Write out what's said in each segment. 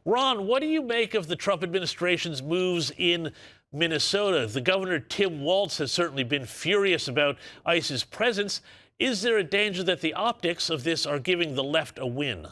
Ron, what do you make of the Trump administration's moves in Minnesota? The governor, Tim Walz, has certainly been furious about ICE's presence. Is there a danger that the optics of this are giving the left a win?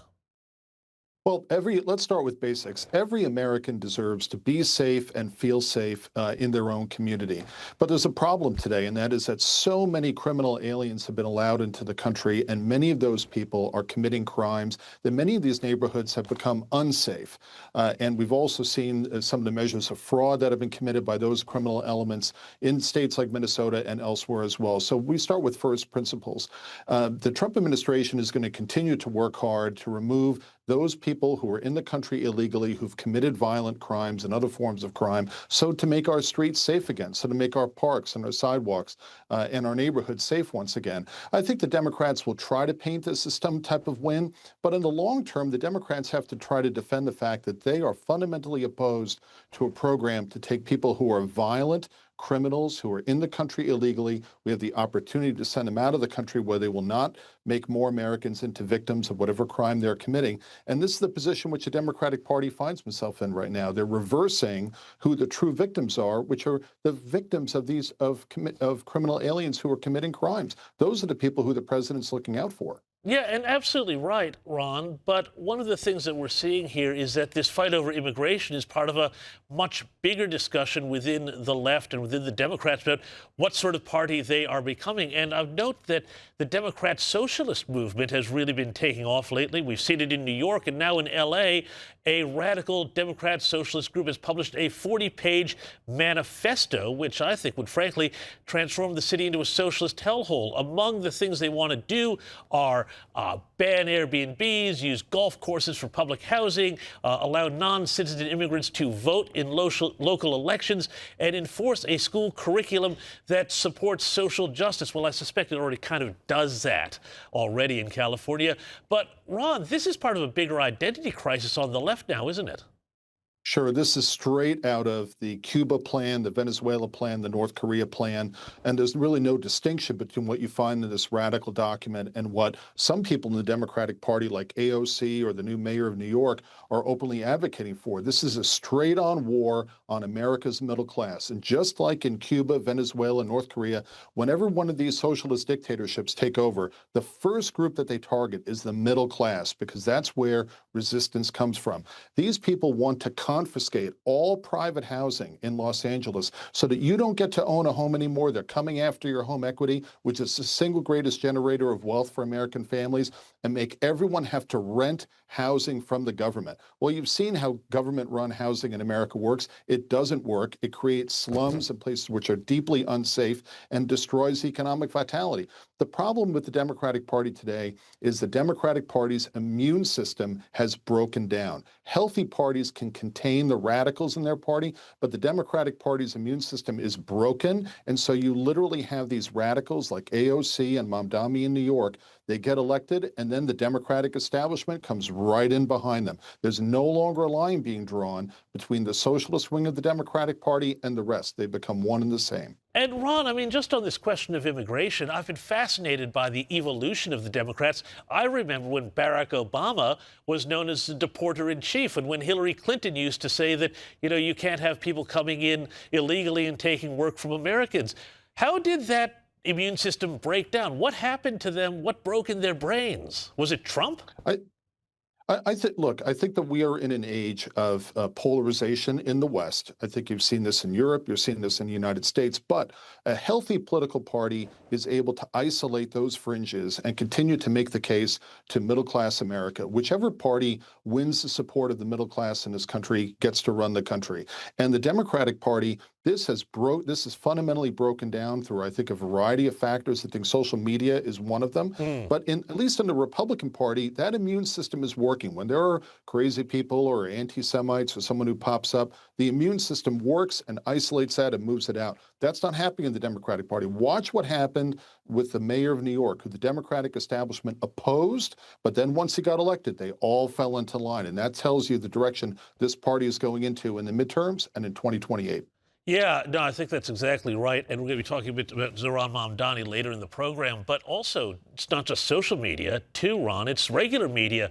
Well, let's start with basics. Every American deserves to be safe and feel safe in their own community. But there's a problem today, and that is that so many criminal aliens have been allowed into the country, and many of those people are committing crimes, that many of these neighborhoods have become unsafe. And we've also seen some of the measures of fraud that have been committed by those criminal elements in states like Minnesota and elsewhere as well. So we start with first principles. The Trump administration is going to continue to work hard to remove those people who are in the country illegally, who've committed violent crimes and other forms of crime, so to make our streets safe again, so to make our parks and our sidewalks and our neighborhoods safe once again. I think the Democrats will try to paint this as some type of win, but in the long term, the Democrats have to try to defend the fact that they are fundamentally opposed to a program to take people who are violent, criminals who are in the country illegally. We have the opportunity to send them out of the country where they will not make more Americans into victims of whatever crime they're committing. And this is the position which the Democratic Party finds itself in right now. They're reversing who the true victims are, which are the victims of these of criminal aliens who are committing crimes. Those are the people who the president's looking out for. Yeah, and absolutely right, Ron. But one of the things that we're seeing here is that this fight over immigration is part of a much bigger discussion within the left and within the Democrats about what sort of party they are becoming. And I note that the Democrat socialist movement has really been taking off lately. We've seen it in New York, and now in LA, a radical Democrat socialist group has published a 40-page manifesto, which I think would frankly transform the city into a socialist hellhole. Among the things they want to do are ban Airbnbs, use golf courses for public housing, allow non-citizen immigrants to vote in local elections, and enforce a school curriculum that supports social justice. Well, I suspect it already kind of does that already in California. But, Ron, this is part of a bigger identity crisis on the left now, isn't it? Sure, this is straight out of the Cuba plan, the Venezuela plan, the North Korea plan, and there's really no distinction between what you find in this radical document and what some people in the Democratic Party, like AOC or the new mayor of New York, are openly advocating for. This is a straight-on war on America's middle class. And just like in Cuba, Venezuela, North Korea, whenever one of these socialist dictatorships take over, the first group that they target is the middle class, because that's where resistance comes from. These people want to confiscate all private housing in Los Angeles so that you don't get to own a home anymore. They're coming after your home equity, which is the single greatest generator of wealth for American families, and make everyone have to rent housing from the government. Well, you've seen how government-run housing in America works. It doesn't work. It creates slums and places which are deeply unsafe and destroys economic vitality. The problem with the Democratic Party today is the Democratic Party's immune system has broken down. Healthy parties can contain the radicals in their party, but the Democratic Party's immune system is broken. And so you literally have these radicals like AOC and Mamdani in New York. They get elected, and then the Democratic establishment comes right in behind them. There's no longer a line being drawn between the socialist wing of the Democratic Party and the rest. They become one and the same. And Ron, I mean, just on this question of immigration, I've been fascinated by the evolution of the Democrats. I remember when Barack Obama was known as the deporter in chief, and when Hillary Clinton used to say that, you can't have people coming in illegally and taking work from Americans. How did that immune system break down? What happened to them? What broke in their brains? Was it Trump? I think that we are in an age of polarization in the West. I think you've seen this in Europe, you're seeing this in the United States, but a healthy political party is able to isolate those fringes and continue to make the case to middle-class America. Whichever party wins the support of the middle class in this country gets to run the country. And the Democratic Party, this has fundamentally broken down through, I think, a variety of factors. I think social media is one of them. But at least in the Republican Party, that immune system is working. When there are crazy people or anti-Semites or someone who pops up, the immune system works and isolates that and moves it out. That's not happening in the Democratic Party. Watch what happened with the mayor of New York, who the Democratic establishment opposed, but then once he got elected, they all fell into line. And that tells you the direction this party is going into in the midterms and in 2028. Yeah, no, I think that's exactly right. And we're going to be talking a bit about Zohran Mamdani later in the program. But also, it's not just social media, too, Ron. It's regular media.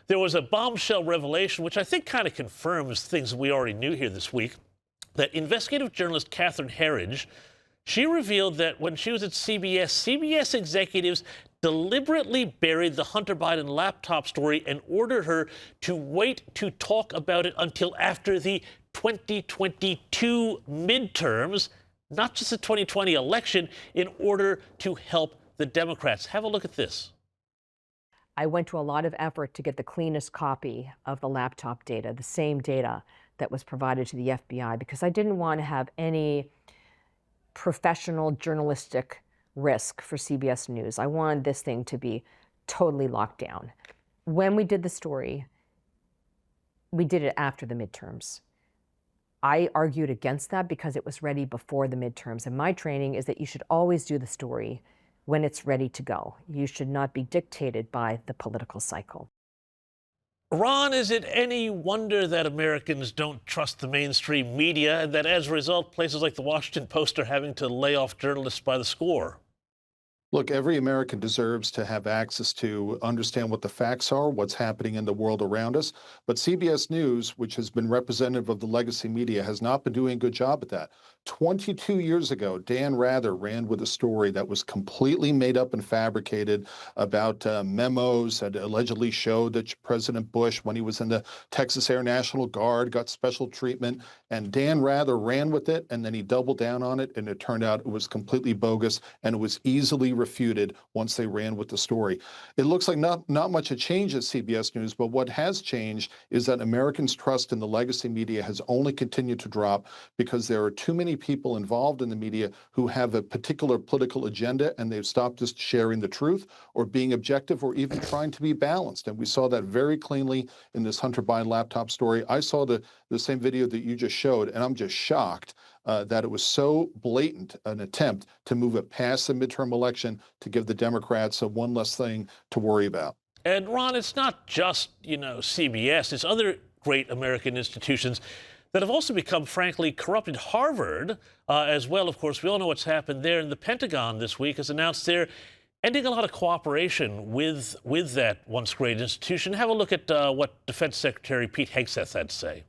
There was a bombshell revelation, which I think kind of confirms things we already knew here this week, that investigative journalist Catherine Herridge, she revealed that when she was at CBS executives deliberately buried the Hunter Biden laptop story and ordered her to wait to talk about it until after the 2022 midterms, not just the 2020 election, in order to help the Democrats. Have a look at this. I went to a lot of effort to get the cleanest copy of the laptop data, the same data that was provided to the FBI, because I didn't want to have any professional journalistic risk for CBS News. I wanted this thing to be totally locked down. When we did the story, we did it after the midterms. I argued against that because it was ready before the midterms. And my training is that you should always do the story when it's ready to go. You should not be dictated by the political cycle. Ron, is it any wonder that Americans don't trust the mainstream media and that as a result, places like the Washington Post are having to lay off journalists by the score? Look, every American deserves to have access to understand what the facts are, what's happening in the world around us. But CBS News, which has been representative of the legacy media, has not been doing a good job at that. 22 years ago, Dan Rather ran with a story that was completely made up and fabricated about memos that allegedly showed that President Bush, when he was in the Texas Air National Guard, got special treatment. And Dan Rather ran with it, and then he doubled down on it, and it turned out it was completely bogus, and it was easily refuted once they ran with the story. It looks like not much had changed at CBS News, but what has changed is that Americans' trust in the legacy media has only continued to drop because there are too many people involved in the media who have a particular political agenda, and they've stopped just sharing the truth or being objective or even trying to be balanced. And we saw that very cleanly in this Hunter Biden laptop story. I saw the same video that you just showed, and I'm just shocked that it was so blatant an attempt to move it past the midterm election to give the Democrats one less thing to worry about. And Ron, it's not just, CBS, it's other great American institutions that have also become, frankly, corrupted. Harvard, as well, of course, we all know what's happened there. And the Pentagon this week has announced they're ending a lot of cooperation with that once great institution. Have a look at what Defense Secretary Pete Hegseth had to say.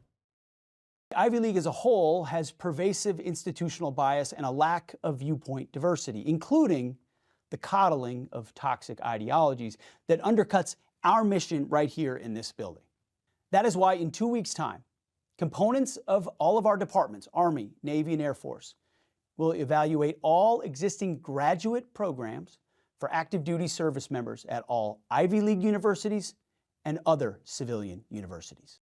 Ivy League as a whole has pervasive institutional bias and a lack of viewpoint diversity, including the coddling of toxic ideologies that undercuts our mission right here in this building. That is why in 2 weeks' time, components of all of our departments, Army, Navy, and Air Force, will evaluate all existing graduate programs for active duty service members at all Ivy League universities and other civilian universities.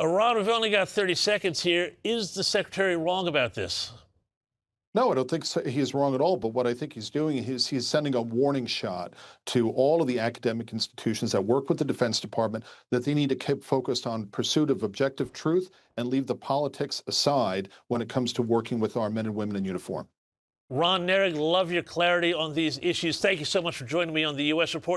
Ron, we've only got 30 seconds here. Is the Secretary wrong about this? No, I don't think so. He is wrong at all. But what I think he's doing is he's sending a warning shot to all of the academic institutions that work with the Defense Department that they need to keep focused on pursuit of objective truth and leave the politics aside when it comes to working with our men and women in uniform. Ron Nerig, love your clarity on these issues. Thank you so much for joining me on the U.S. Report.